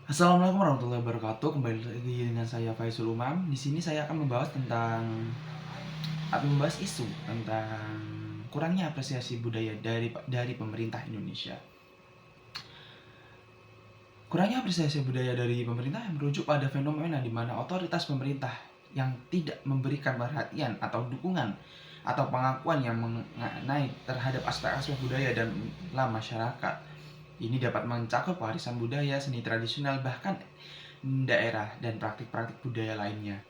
Assalamualaikum warahmatullahi wabarakatuh. Kembali lagi dengan saya Faizul Umam. Di sini saya akan membahas isu tentang kurangnya apresiasi budaya dari pemerintah Indonesia. Kurangnya apresiasi budaya dari pemerintah merujuk pada fenomena di mana otoritas pemerintah yang tidak memberikan perhatian atau dukungan atau pengakuan yang mengenai terhadap aspek-aspek budaya dan masyarakat. Ini dapat mencakup warisan budaya, seni tradisional, bahkan daerah dan praktik-praktik budaya lainnya.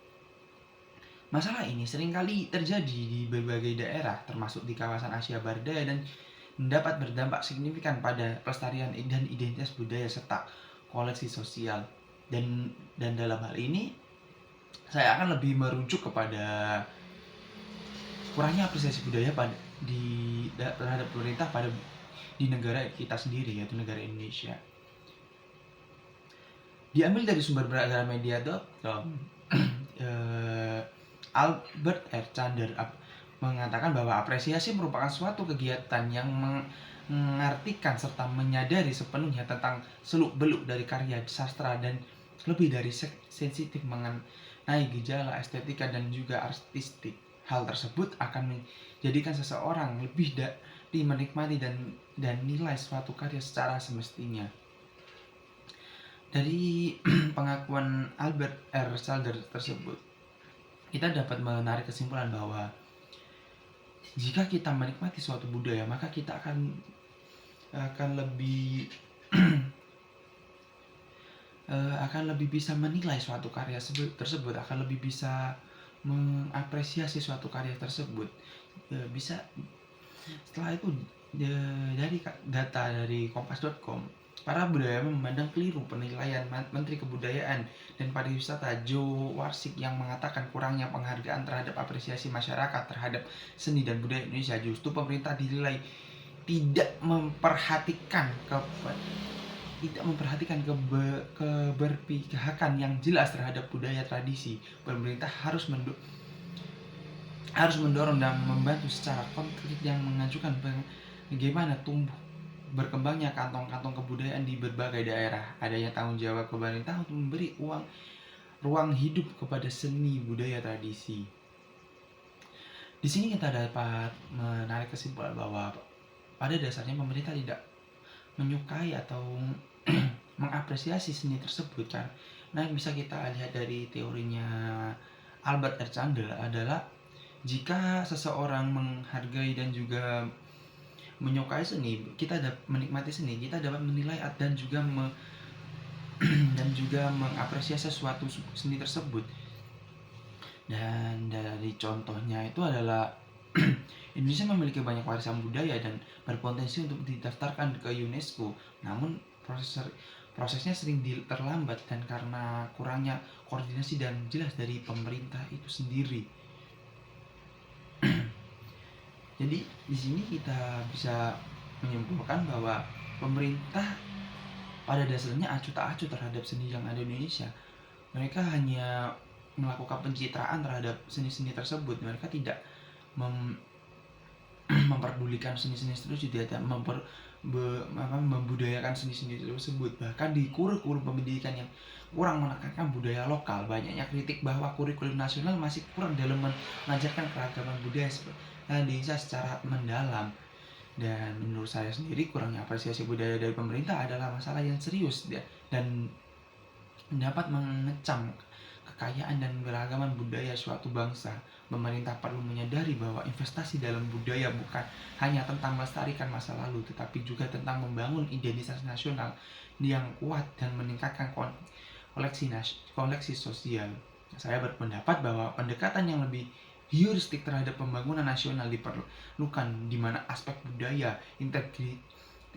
Masalah ini seringkali terjadi di berbagai daerah, termasuk di kawasan Asia Barat Daya, dan dapat berdampak signifikan pada pelestarian dan identitas budaya serta koleksi sosial. Dan dalam hal ini, saya akan lebih merujuk kepada kurangnya apresiasi budaya terhadap pemerintah di negara kita sendiri, yaitu negara Indonesia. Diambil dari sumber beragamamedia.com, Albert R. Chander mengatakan bahwa apresiasi merupakan suatu kegiatan yang mengartikan serta menyadari sepenuhnya tentang seluk-beluk dari karya sastra dan lebih dari sensitif mengenai gejala estetika dan juga artistik. Hal tersebut akan menjadikan seseorang lebih dari menikmati dan nilai suatu karya secara semestinya. Dari pengakuan Albert R. Chander tersebut, kita dapat menarik kesimpulan bahwa jika kita menikmati suatu budaya, maka kita akan lebih akan lebih bisa menilai suatu karya tersebut, akan lebih bisa mengapresiasi suatu karya tersebut. Bisa setelah itu, dari data dari kompas.com, para budayawan memandang keliru penilaian Menteri Kebudayaan dan Pariwisata Joe Warsik yang mengatakan kurangnya penghargaan terhadap apresiasi masyarakat terhadap seni dan budaya Indonesia. Justru pemerintah dinilai tidak memperhatikan keberpihakan yang jelas terhadap budaya tradisi. Pemerintah harus mendorong dan membantu secara konkret yang mengajukan bagaimana berkembangnya kantong-kantong kebudayaan di berbagai daerah. Adanya tanggung jawab pemerintah untuk memberi ruang hidup kepada seni budaya tradisi. Di sini kita dapat menarik kesimpulan bahwa pada dasarnya pemerintah tidak menyukai atau mengapresiasi seni tersebut kan. Nah, yang bisa kita lihat dari teorinya Albert R. Chander adalah jika seseorang menghargai dan juga menyukai seni, kita dapat menikmati seni, kita dapat menilai dan juga dan juga mengapresiasi suatu seni tersebut. Dan dari contohnya itu adalah Indonesia memiliki banyak warisan budaya dan berpotensi untuk didaftarkan ke UNESCO. Namun prosesnya sering terlambat dan karena kurangnya koordinasi dan jelas dari pemerintah itu sendiri. Jadi di sini kita bisa menyimpulkan bahwa pemerintah pada dasarnya acuh tak acuh terhadap seni yang ada di Indonesia. Mereka hanya melakukan pencitraan terhadap seni-seni tersebut. Mereka tidak memperdulikan seni-seni tersebut, tidak membudayakan seni-seni tersebut. Bahkan di kurikulum pendidikan yang kurang menekankan budaya lokal, banyaknya kritik bahwa kurikulum nasional masih kurang dalam mengajarkan keragaman budaya Indonesia secara mendalam. Dan menurut saya sendiri, kurangnya apresiasi budaya dari pemerintah adalah masalah yang serius dan dapat mengecam kekayaan dan beragaman budaya suatu bangsa. Pemerintah perlu menyadari bahwa investasi dalam budaya bukan hanya tentang melestarikan masa lalu, tetapi juga tentang membangun identitas nasional yang kuat dan meningkatkan koleksi sosial. Saya berpendapat bahwa pendekatan yang lebih heuristik terhadap pembangunan nasional diperlukan, di mana aspek budaya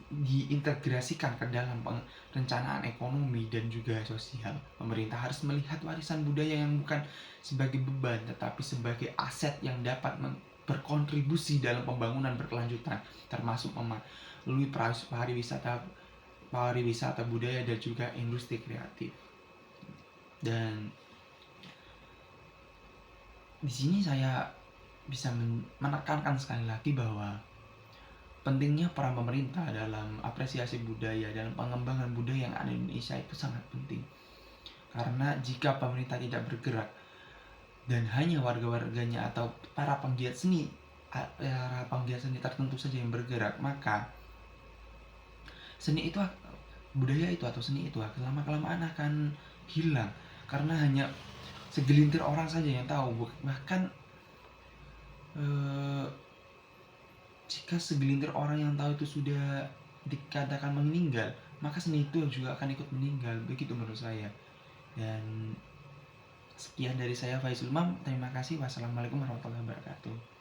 diintegrasikan ke dalam perencanaan ekonomi dan juga sosial. Pemerintah harus melihat warisan budaya yang bukan sebagai beban, tetapi sebagai aset yang dapat berkontribusi dalam pembangunan berkelanjutan, termasuk melalui pariwisata budaya dan juga industri kreatif. Dan di sini saya bisa menekankan sekali lagi bahwa pentingnya peran pemerintah dalam apresiasi budaya dan pengembangan budaya yang ada di Indonesia itu sangat penting. Karena jika pemerintah tidak bergerak dan hanya warga-warganya atau para penggiat seni tertentu saja yang bergerak, maka seni itu, budaya itu atau seni itu lama-kelamaan akan hilang, karena hanya segelintir orang saja yang tahu. Bahkan jika segelintir orang yang tahu itu sudah dikatakan meninggal, maka seni itu juga akan ikut meninggal. Begitu menurut saya. Dan sekian dari saya, Faizul Mam. Terima kasih. Wassalamualaikum warahmatullahi wabarakatuh.